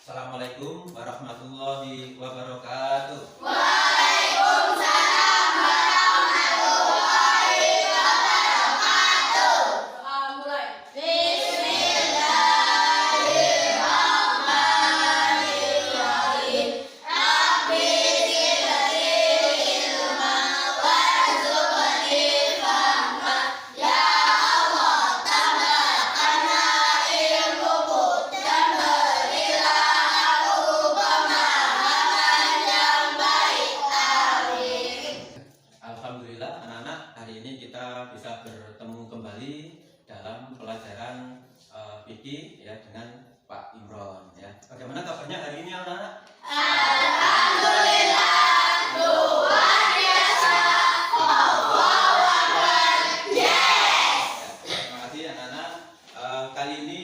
Assalamualaikum warahmatullahi wabarakatuh. Waalaikumsalam warahmatullahi wabarakatuh. Mulai. Bismillahirrahmanirrahim. Rabbi zidni ilma warzuqni fahma. Ya Allah, tambahkanlah ilmuku dan berilah aku pemahaman yang baik. Amin. Alhamdulillah anak-anak, hari ini kita bisa bertemu kembali dalam pelajaran fikih ya dengan Pak Imron ya. Bagaimana kabarnya hari ini anak-anak? Alhamdulillah, luar biasa. Allahu Akbar. Yes. Terima kasih anak-anak. Kali ini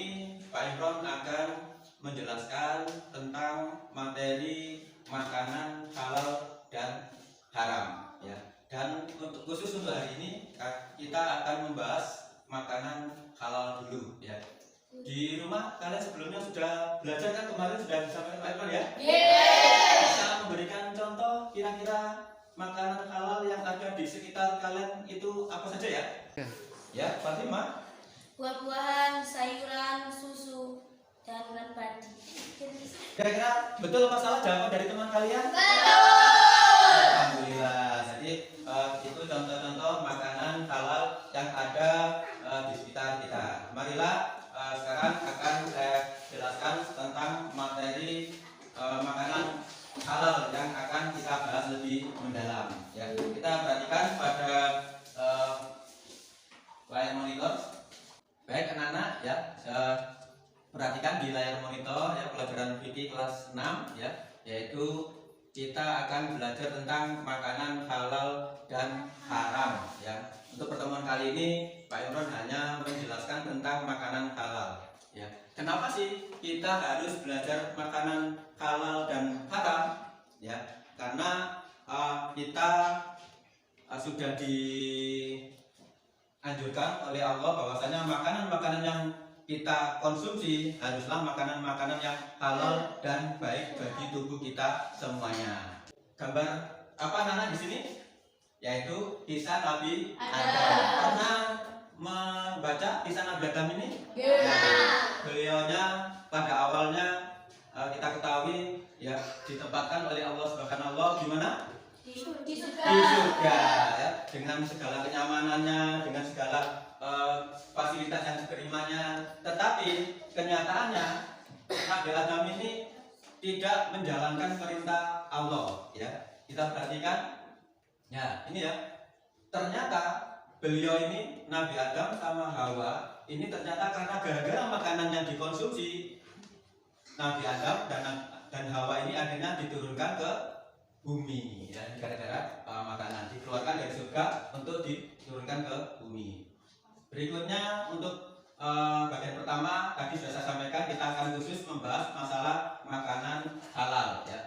Pak Imron akan menjelaskan tentang materi makanan halal dan haram ya. Dan khusus untuk hari ini kita akan membahas makanan halal dulu ya. Di rumah kalian sebelumnya sudah belajar kan, kemarin sudah disampaikan Pak Imron ya? Bisa memberikan contoh kira-kira makanan halal yang ada di sekitar kalian itu apa saja ya? Ya, Fatimah. Buah-buahan, sayuran, susu, dan nabati. Kira-kira betul masalah jawaban dari teman kalian? Betul. Alhamdulillah. Jadi itu contoh-contoh makanan halal yang ada di sekitar kita. Marilah sekarang akan saya jelaskan tentang materi makanan halal yang akan kita bahas lebih mendalam. Ya, kita perhatikan pada layar monitor. Baik anak-anak ya, perhatikan di layar monitor ya, pelajaran fikih kelas 6 ya, yaitu kita akan belajar tentang makanan halal dan haram ya. Untuk pertemuan kali ini Pak Imron hanya menjelaskan tentang makanan halal ya. Kenapa sih kita harus belajar makanan halal dan haram ya? Karena kita sudah dianjurkan oleh Allah bahwasanya makanan-makanan yang kita konsumsi haruslah makanan-makanan yang halal dan baik bagi tubuh kita semuanya. Gambar apa anak-anak di sini? Yaitu kisah Nabi Adam. Pernah membaca kisah Nabi Adam ini? Ya, beliaunya pada awalnya kita ketahui ya ditempatkan oleh Allah Subhanahu wa taala di mana? Di Di surga ya, dengan segala kenyamanannya, dengan segala fasilitas yang diterimanya. Tetapi kenyataannya Nabi Adam ini tidak menjalankan perintah Allah ya. Kita perhatikan ya, ini ya. Ternyata beliau ini Nabi Adam sama Hawa ini ternyata karena gara-gara makanan yang dikonsumsi Nabi Adam dan Hawa ini akhirnya diturunkan ke bumi ya, gara-gara makanan dikeluarkan dari surga untuk diturunkan ke bumi. Berikutnya untuk bagian pertama tadi sudah saya sampaikan, kita akan khusus membahas masalah makanan halal ya.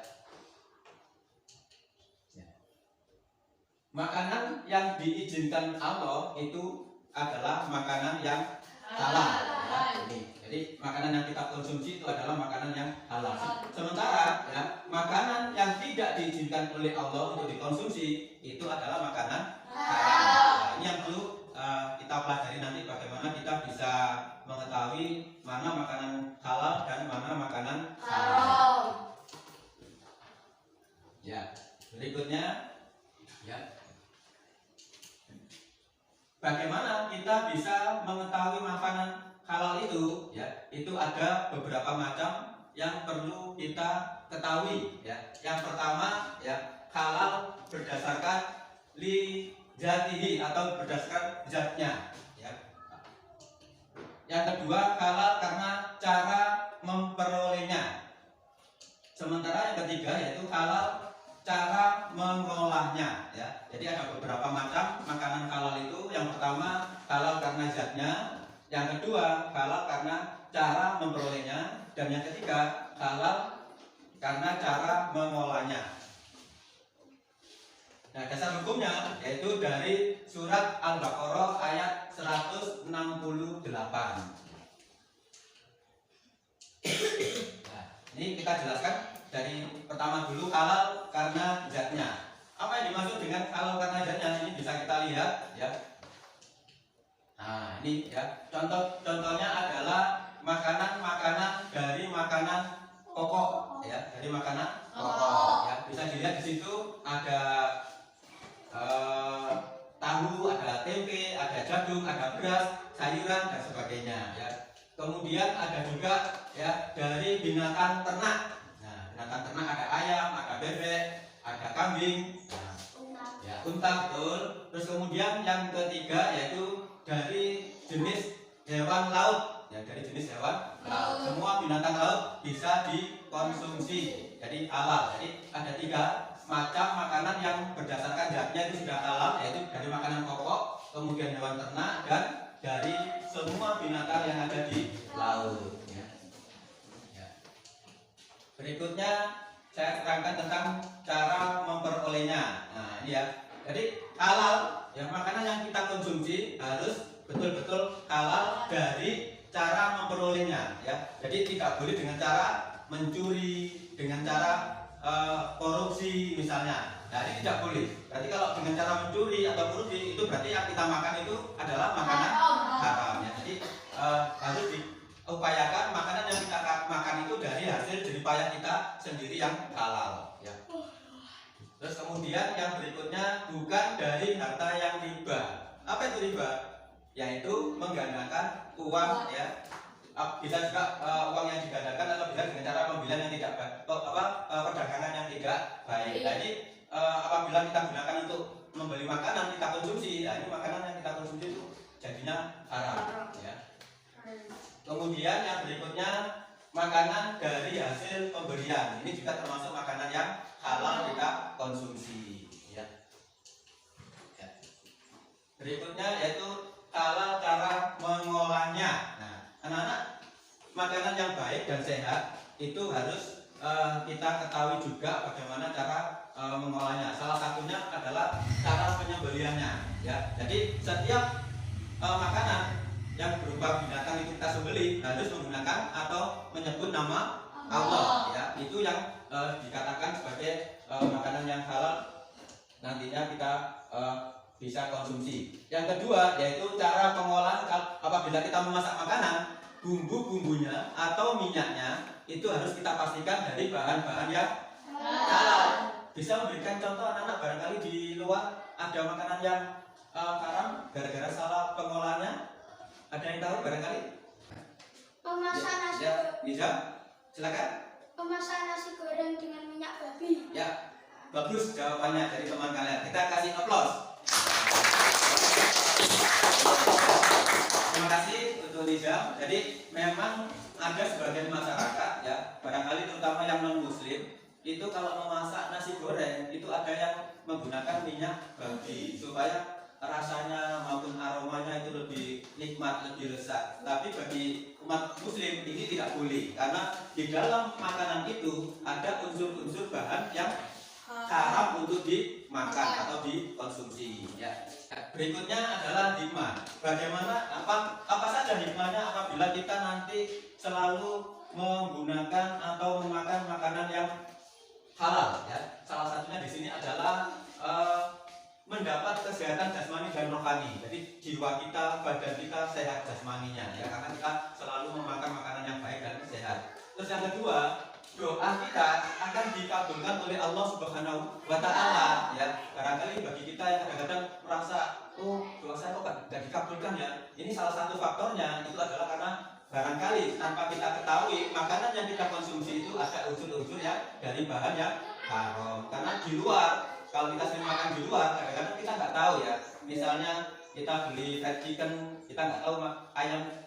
Makanan yang diizinkan Allah itu adalah makanan yang halal ya. Jadi makanan yang kita konsumsi itu adalah makanan yang halal. Sementara ya, makanan yang tidak diizinkan oleh Allah untuk dikonsumsi itu adalah makanan haram. Nah, ini yang perlu kita pelajari nanti, bagaimana kita bisa mengetahui mana makanan halal dan mana makanan haram. Ya, berikutnya ya. Bagaimana kita bisa mengetahui makanan halal itu ya? Itu ada beberapa macam yang perlu kita ketahui ya. Yang pertama ya, halal berdasarkan li zatihi atau berdasarkan zatnya ya. Yang kedua, halal karena cara memperolehnya. Sementara yang ketiga yaitu halal cara mengolahnya ya. Jadi ada beberapa macam makanan halal itu. Yang pertama halal karena zatnya, yang kedua halal karena cara memperolehnya, dan yang ketiga halal karena cara mengolahnya. Nah, dasar hukumnya yaitu dari surat Al-Baqarah ayat 168. Nah, ini ini kita jelaskan dari pertama dulu, halal karena zatnya. Apa yang dimaksud dengan halal karena zatnya? Ini bisa kita lihat ya. Nah, ini ya. Contohnya adalah makanan-makanan dari makanan pokok ya, dari makanan pokok ya. Bisa dilihat di situ ada tahu, ada tempe, ada jagung, ada beras, sayuran dan sebagainya ya. Kemudian ada juga ya dari binatang ternak. Nah, binatang ternak ada ayam, ada bebek, ada kambing, nah, ya unta, betul. Terus kemudian yang ketiga yaitu dari jenis hewan laut ya, dari jenis hewan laut. Semua binatang laut bisa dikonsumsi, jadi halal. Jadi ada 3 macam makanan yang berdasarkan zatnya itu sudah halal, yaitu dari makanan pokok, kemudian hewan ternak, dan dari semua binatang yang ada di laut ya. Ya. Berikutnya saya terangkan tentang cara memperolehnya. Nah ini ya, jadi halal ya, makanan yang kita konsumsi harus betul-betul halal dari cara memperolehnya ya. Jadi tidak boleh dengan cara mencuri, dengan cara korupsi misalnya. Nah ini tidak boleh. Berarti kalau dengan cara mencuri atau korupsi, itu berarti yang kita makan itu adalah makanan haram ya. Jadi harus diupayakan makanan yang kita makan itu dari hasil jerih payah kita sendiri yang halal ya. Terus kemudian yang berikutnya, bukan dari harta yang riba. Apa itu riba? Yaitu menggandakan uang ya. Bisa juga uang yang digandakan, atau bisa dengan cara pembelian yang tidak baik, perdagangan yang tidak baik. Jadi apabila kita gunakan untuk membeli makanan kita konsumsi, ya ini makanan yang kita konsumsi itu jadinya haram ya. Kemudian yang berikutnya, makanan dari hasil pemberian. Ini juga termasuk makanan yang halal kita konsumsi ya. Ya. Berikutnya yaitu halal cara mengolahnya. Nah, anak-anak, makanan yang baik dan sehat itu harus kita ketahui juga bagaimana cara mengolahnya. Salah satunya adalah cara penyembelihannya ya. Jadi setiap makanan yang berupa binatang itu kita sembelih harus menggunakan atau menyebut nama Allah ya. Itu yang dikatakan sebagai makanan yang halal, nantinya kita bisa konsumsi. Yang kedua yaitu cara pengolahan. Apabila kita memasak makanan, bumbu-bumbunya atau minyaknya itu harus kita pastikan dari bahan-bahan yang halal. Bisa memberikan contoh anak-anak, barangkali di luar ada makanan yang haram gara-gara salah pengolahannya. Ada yang tahu barangkali? Pemasak nasi Ya, bisa. Silakan. Pemasak nasi goreng dengan minyak babi. Ya, bagus jawabannya dari teman kalian. Kita kasih aplaus. Terima kasih untuk Liza. Jadi memang ada sebagian masyarakat ya, barangkali terutama yang non muslim, itu kalau memasak nasi goreng itu ada yang menggunakan minyak babi supaya rasanya maupun aromanya itu lebih nikmat, lebih lezat. Tapi bagi umat muslim ini tidak boleh, karena di dalam makanan itu ada unsur-unsur bahan yang haram untuk dimakan atau dikonsumsi ya. Berikutnya adalah hikmah. Bagaimana, apa saja hikmahnya apabila kita nanti selalu menggunakan atau memakan makanan yang halal ya. Salah satunya di sini adalah mendapat kesehatan jasmani dan rohani. Jadi jiwa kita, badan kita sehat jasmaninya ya, karena kita selalu memakan makanan yang baik dan sehat. Terus yang kedua, doa kita akan dikabulkan oleh Allah Subhanahu wa Ta'ala ya. Barangkali bagi kita yang kadang-kadang merasa, oh doa saya kok tidak dikabulkan ya, ini salah satu faktornya itu adalah karena barangkali tanpa kita ketahui makanan yang kita konsumsi itu ada unsur-unsur ya dari bahan yang haram. Karena di luar, kalau kita sering makan di luar, kadang-kadang kita nggak tahu ya. Misalnya kita beli fried chicken, kita nggak tahu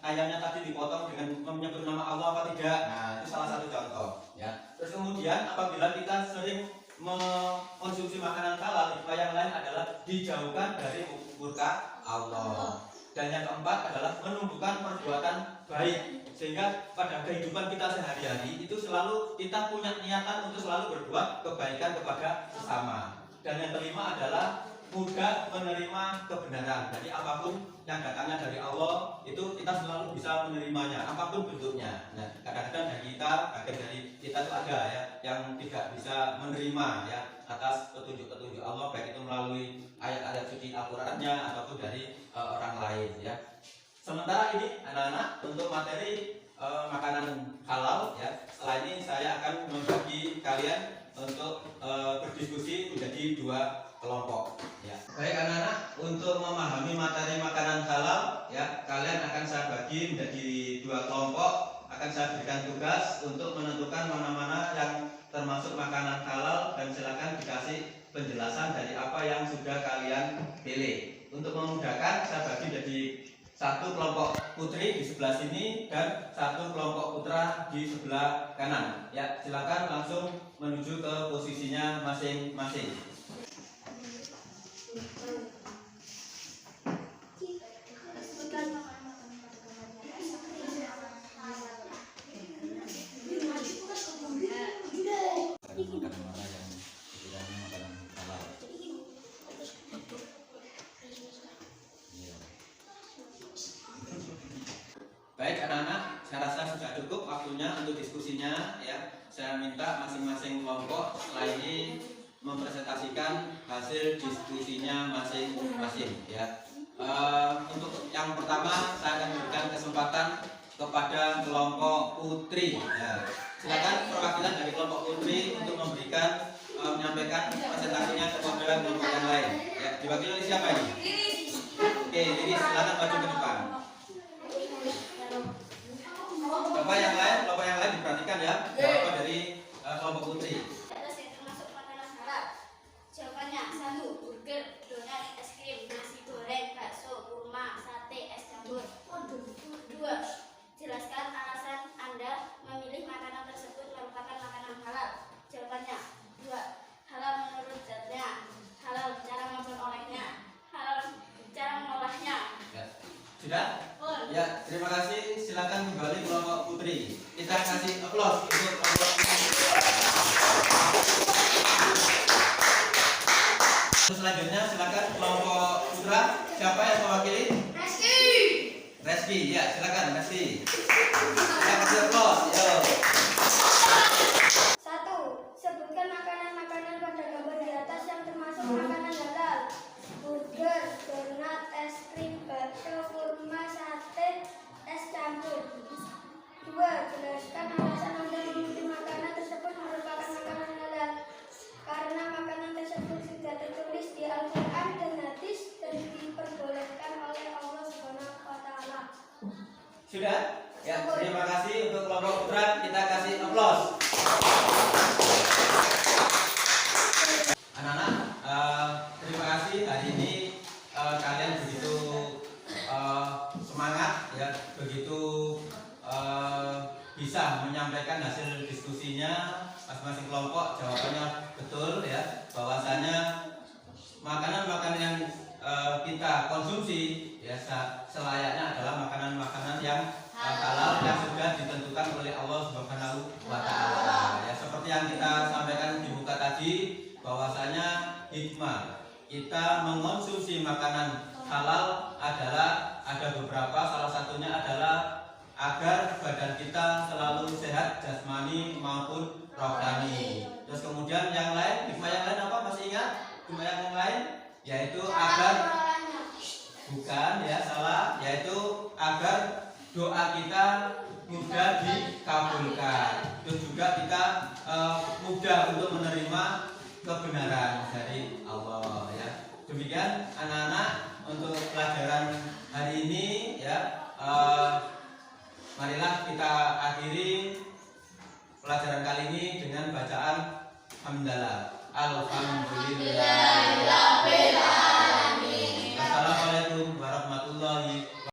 ayamnya tadi dipotong dengan menyebut nama Allah apa tidak. Nah itu salah satu contoh ya. Terus kemudian apabila kita sering mengkonsumsi makanan halal, hikmah yang lain adalah dijauhkan dari murka Allah. Dan yang keempat adalah menumbuhkan perbuatan baik, sehingga pada kehidupan kita sehari-hari itu selalu kita punya niatan untuk selalu berbuat kebaikan kepada sesama. Dan yang kelima adalah mudah menerima kebenaran. Jadi apapun yang datangnya dari Allah itu kita selalu bisa menerimanya, apapun bentuknya. Nah, kadang-kadang dari kita, bagian dari kita itu ada ya yang tidak bisa menerima ya atas petunjuk-petunjuk Allah, baik itu melalui ayat-ayat suci Al-Qur'annya ataupun dari orang lain ya. Sementara ini anak-anak untuk materi makanan halal ya. Setelah ini saya akan membagi kalian untuk berdiskusi menjadi 2 kelompok ya. Baik anak-anak, untuk memahami materi makanan halal ya, kalian akan saya bagi menjadi 2 kelompok. Akan saya berikan tugas untuk menentukan mana-mana yang termasuk makanan halal, dan silakan dikasih penjelasan dari apa yang sudah kalian pilih. Untuk memudahkan, saya bagi jadi 1 kelompok putri di sebelah sini dan 1 kelompok putra di sebelah kanan. Ya, silakan langsung menuju ke posisinya masing-masing. Baik anak-anak, saya rasa sudah cukup waktunya untuk diskusinya ya. Saya minta masing-masing kelompok setelah ini mempresentasikan hasil diskusinya masing-masing ya. Untuk yang pertama saya akan memberikan kesempatan kepada kelompok putri ya. Silakan perwakilan dari kelompok putri untuk memberikan menyampaikan presentasinya kepada kelompok yang lain ya. Diwakili oleh siapa ini? Oke, jadi silakan maju ke depan. Kelompok yang lain diperhatikan ya. Kelompok dari kelompok putri. Atas yang termasuk makanan halal. Jawabannya 1. Burger, donat, es krim, nasi goreng, bakso, kurma, sate, es campur. 2. Jelaskan alasan Anda memilih makanan tersebut merupakan makanan halal. Jawabannya 2. Halal menurut zatnya, halal cara memperolehnya, halal cara mengolahnya. Ya. Sudah? Ya, terima kasih. Silakan kembali kelompok putri. Kita kasih aplaus untuk kelompok putri. Selanjutnya silakan kelompok putra. Siapa yang mewakili? Reski. Ya, silakan Reski. Ya, kasih aplaus. Yo. 1. Sebutkan makanan-makanan pada gambar di atas yang termasuk makanan halal. Burger, donat, es krim, bakso, kurma, sate, es campur. 2. Jelaskan alasan Anda memilih makanan tersebut merupakan makanan halal. Karena makanan tersebut sudah tertulis di Al-Quran dan hadis dan diperbolehkan oleh Allah SWT. Sudah? Ya, terima kasih untuk kelompok putra. Kita kasih aplaus. Anak-anak, terima kasih hari ini kalian begitu semangat ya, begitu bisa menyampaikan hasil diskusinya. Masing-masing kelompok jawabannya betul ya, bahwasanya makanan-makanan yang kita konsumsi ya selayaknya adalah makanan-makanan yang halal yang sudah ditentukan oleh Allah Subhanahu wa taala. Ya, seperti yang kita sampaikan di buka tadi, bahwasanya hikmah kita mengonsumsi makanan halal adalah ada beberapa, salah satunya adalah agar badan kita selalu sehat jasmani maupun rohani. Terus kemudian yang lain, hikmah yang lain apa? Masih ingat? Hikmah yang lain yaitu agar bukan ya, salah, yaitu agar doa kita mudah dikabulkan. Terus juga kita mudah untuk menerima kebenaran dari Allah ya. Demikian anak-anak untuk pelajaran hari ini ya. Marilah kita akhiri pelajaran kali ini dengan bacaan hamdalah. Alhamdulillah.